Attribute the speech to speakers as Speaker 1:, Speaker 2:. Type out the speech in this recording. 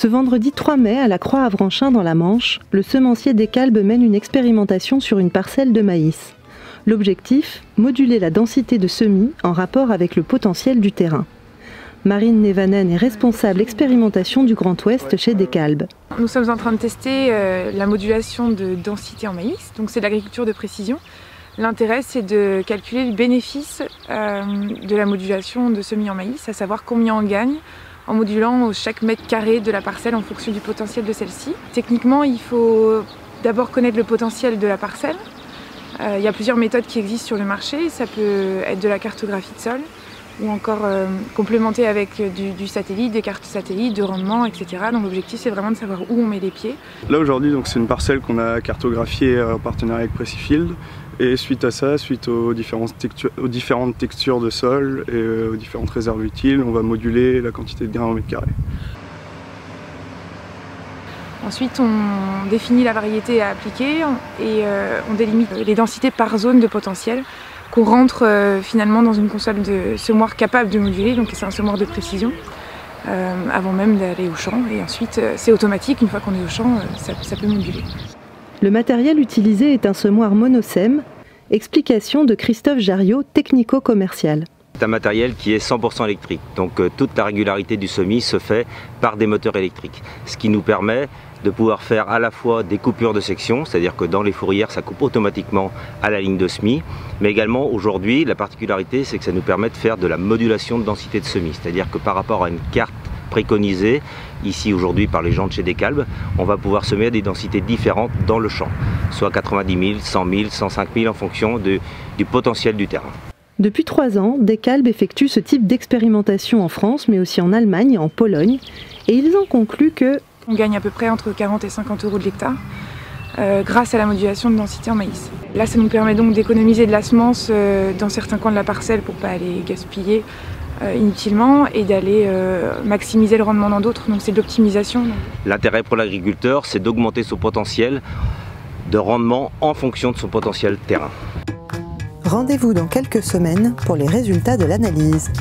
Speaker 1: vendredi 3 mai, à la Croix-Avranchin dans la Manche, le semencier Descalbes mène une expérimentation sur une parcelle de maïs. L'objectif, moduler la densité de semis en rapport avec le potentiel du terrain. Marine Nevanen est responsable expérimentation du Grand Ouest chez Descalbes.
Speaker 2: Nous sommes en train de tester la modulation de densité en maïs, donc c'est de l'agriculture de précision. L'intérêt, c'est de calculer le bénéfice de la modulation de semis en maïs, à savoir combien on gagne en modulant chaque mètre carré de la parcelle en fonction du potentiel de celle-ci. Techniquement, il faut d'abord connaître le potentiel de la parcelle. Il y a plusieurs méthodes qui existent sur le marché. Ça peut être de la cartographie de sol ou encore complémenté avec du satellite, des cartes satellites, de rendement, etc. Donc l'objectif, c'est vraiment de savoir où on met les pieds.
Speaker 3: Là aujourd'hui, c'est une parcelle qu'on a cartographiée en partenariat avec Precifield. Et suite à ça, suite aux différentes textures de sol et aux différentes réserves utiles, on va moduler la quantité de grains au mètre carré.
Speaker 2: Ensuite, on définit la variété à appliquer et on délimite les densités par zone de potentiel qu'on rentre finalement dans une console de semoir capable de moduler, donc c'est un semoir de précision, avant même d'aller au champ. Et ensuite, c'est automatique, une fois qu'on est au champ, ça peut moduler.
Speaker 1: Le matériel utilisé est un semoir monosème. Explication de Christophe Jariot, technico-commercial.
Speaker 4: C'est un matériel qui est 100% électrique, donc toute la régularité du semis se fait par des moteurs électriques. Ce qui nous permet de pouvoir faire à la fois des coupures de section, c'est-à-dire que dans les fourrières ça coupe automatiquement à la ligne de semis, mais également aujourd'hui la particularité c'est que ça nous permet de faire de la modulation de densité de semis, c'est-à-dire que par rapport à une carte préconisée ici aujourd'hui par les gens de chez Descalbes, on va pouvoir semer à des densités différentes dans le champ, soit 90 000, 100 000, 105 000 en fonction du potentiel du terrain.
Speaker 1: Depuis 3 ans, Descalbes effectue ce type d'expérimentation en France, mais aussi en Allemagne et en Pologne, et ils en concluent que
Speaker 2: on gagne à peu près entre 40 et 50 € de l'hectare grâce à la modulation de densité en maïs. Là, ça nous permet donc d'économiser de la semence dans certains coins de la parcelle pour ne pas aller gaspiller inutilement et d'aller maximiser le rendement dans d'autres, donc c'est de l'optimisation.
Speaker 4: L'intérêt pour l'agriculteur, c'est d'augmenter son potentiel de rendement en fonction de son potentiel terrain.
Speaker 1: rendez-vous dans quelques semaines pour les résultats de l'analyse.